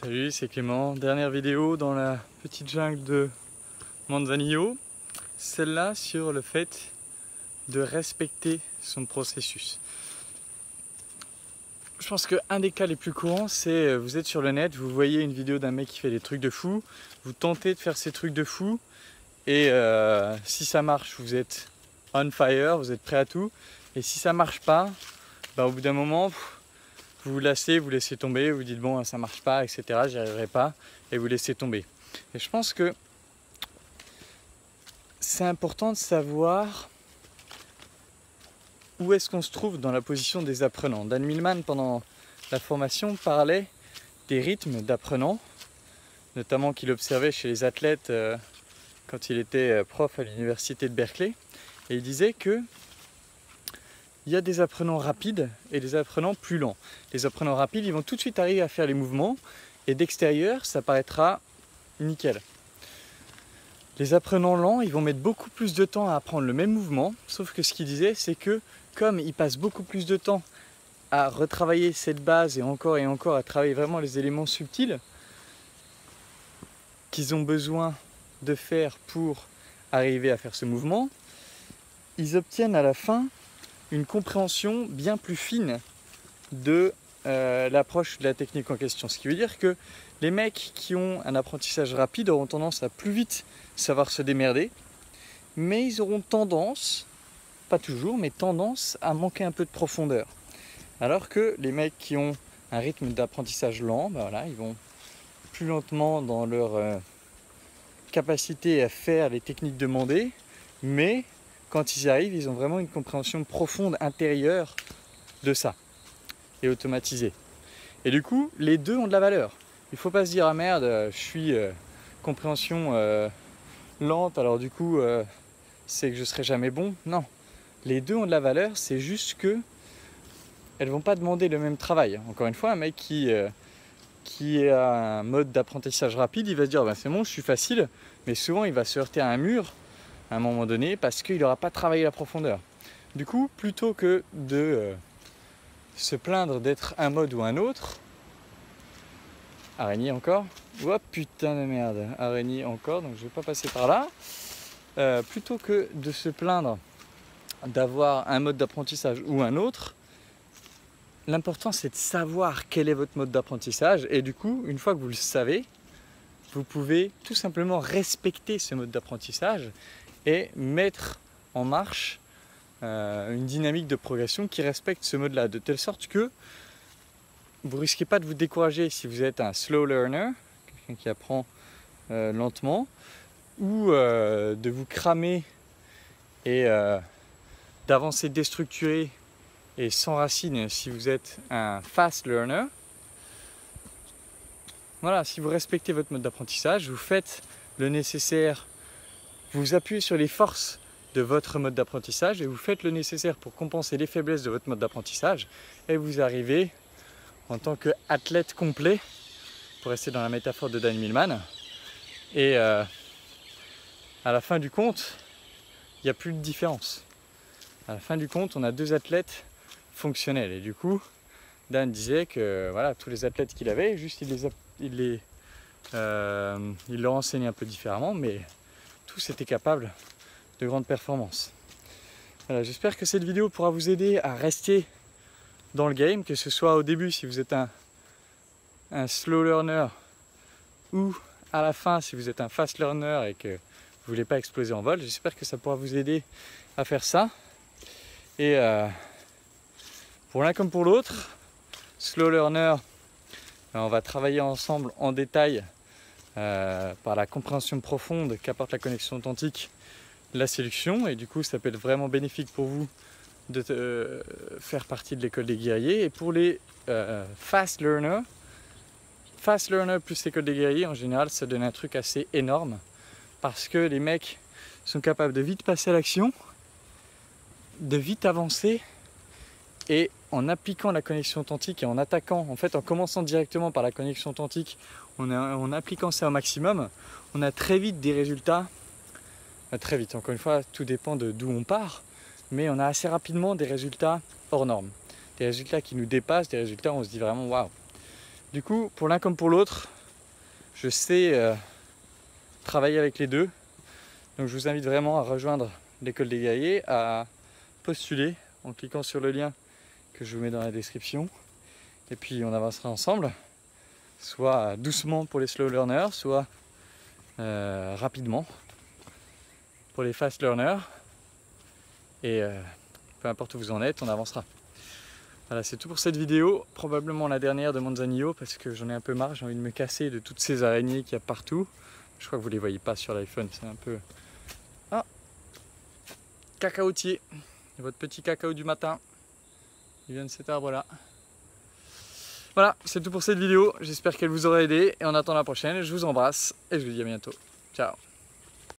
Salut, c'est Clément. Dernière vidéo dans la petite jungle de Manzanillo. Celle-là sur le fait de respecter son processus. Je pense qu'un des cas les plus courants, c'est vous êtes sur le net, vous voyez une vidéo d'un mec qui fait des trucs de fou, vous tentez de faire ces trucs de fou et si ça marche, vous êtes on fire, vous êtes prêt à tout. Et si ça marche pas, au bout d'un moment, vous vous lassez, vous laissez tomber, vous dites bon ça marche pas, etc. J'y arriverai pas et vous laissez tomber. Et je pense que c'est important de savoir où est-ce qu'on se trouve dans la position des apprenants. Dan Millman, pendant la formation, parlait des rythmes d'apprenants, notamment qu'il observait chez les athlètes quand il était prof à l'université de Berkeley. Et il disait que il y a des apprenants rapides et des apprenants plus lents. Les apprenants rapides, ils vont tout de suite arriver à faire les mouvements et d'extérieur, ça paraîtra nickel. Les apprenants lents, ils vont mettre beaucoup plus de temps à apprendre le même mouvement, sauf que ce qu'il disait, c'est que comme ils passent beaucoup plus de temps à retravailler cette base et encore à travailler vraiment les éléments subtils qu'ils ont besoin de faire pour arriver à faire ce mouvement, ils obtiennent à la fin une compréhension bien plus fine de l'approche de la technique en question. Ce qui veut dire que les mecs qui ont un apprentissage rapide auront tendance à plus vite savoir se démerder, mais ils auront tendance, pas toujours, mais tendance à manquer un peu de profondeur. Alors que les mecs qui ont un rythme d'apprentissage lent, ils vont plus lentement dans leur capacité à faire les techniques demandées, mais quand ils y arrivent, ils ont vraiment une compréhension profonde intérieure de ça et automatisée. Et du coup, les deux ont de la valeur. Il ne faut pas se dire ah merde, je suis compréhension lente, alors du coup c'est que je serai jamais bon. Non, les deux ont de la valeur, c'est juste que elles vont pas demander le même travail. Encore une fois, un mec qui a un mode d'apprentissage rapide, il va se dire c'est bon, je suis facile, mais souvent il va se heurter à un mur à un moment donné parce qu'il n'aura pas travaillé la profondeur. Du coup, plutôt que de se plaindre d'être un mode ou un autre, araignée encore, oh putain de merde, araignée encore, donc je ne vais pas passer par là, plutôt que de se plaindre d'avoir un mode d'apprentissage ou un autre, l'important c'est de savoir quel est votre mode d'apprentissage et du coup, une fois que vous le savez, vous pouvez tout simplement respecter ce mode d'apprentissage et mettre en marche une dynamique de progression qui respecte ce mode-là, de telle sorte que vous ne risquez pas de vous décourager si vous êtes un slow learner, quelqu'un qui apprend lentement, ou de vous cramer et d'avancer déstructuré et sans racines si vous êtes un fast learner. Voilà, si vous respectez votre mode d'apprentissage, vous faites le nécessaire, vous appuyez sur les forces de votre mode d'apprentissage et vous faites le nécessaire pour compenser les faiblesses de votre mode d'apprentissage et vous arrivez en tant qu'athlète complet, pour rester dans la métaphore de Dan Millman, et à la fin du compte, il n'y a plus de différence. À la fin du compte, on a deux athlètes fonctionnels et du coup, Dan disait que voilà, tous les athlètes qu'il avait, juste il leur enseignait un peu différemment, mais tous étaient capables de grandes performances. Voilà, j'espère que cette vidéo pourra vous aider à rester dans le game, que ce soit au début si vous êtes un slow learner ou à la fin si vous êtes un fast learner et que vous ne voulez pas exploser en vol. J'espère que ça pourra vous aider à faire ça. Et pour l'un comme pour l'autre, slow learner, on va travailler ensemble en détail par la compréhension profonde qu'apporte la connexion authentique, la séduction, et du coup ça peut être vraiment bénéfique pour vous de faire partie de l'école des guerriers. Et pour les fast learners plus l'école des guerriers, en général ça donne un truc assez énorme parce que les mecs sont capables de vite passer à l'action, de vite avancer, et en appliquant la connexion authentique et en attaquant, en fait en commençant directement par la connexion authentique, en appliquant ça au maximum, on a très vite des résultats, très vite, encore une fois tout dépend de d'où on part, mais on a assez rapidement des résultats hors normes, des résultats qui nous dépassent, des résultats où on se dit vraiment waouh. Du coup, pour l'un comme pour l'autre, je sais travailler avec les deux. Donc je vous invite vraiment à rejoindre l'école des guerriers, à postuler en cliquant sur le lien que je vous mets dans la description. Et puis on avancera ensemble, soit doucement pour les slow learners, soit rapidement pour les fast learners. Et peu importe où vous en êtes, on avancera. Voilà, c'est tout pour cette vidéo, probablement la dernière de Manzanillo parce que j'en ai un peu marre, j'ai envie de me casser de toutes ces araignées qu'il y a partout. Je crois que vous ne les voyez pas sur l'iPhone, c'est un peu... Ah, cacaotier, votre petit cacao du matin, il vient de cet arbre là. Voilà, c'est tout pour cette vidéo, j'espère qu'elle vous aura aidé et on attend la prochaine, je vous embrasse et je vous dis à bientôt. Ciao.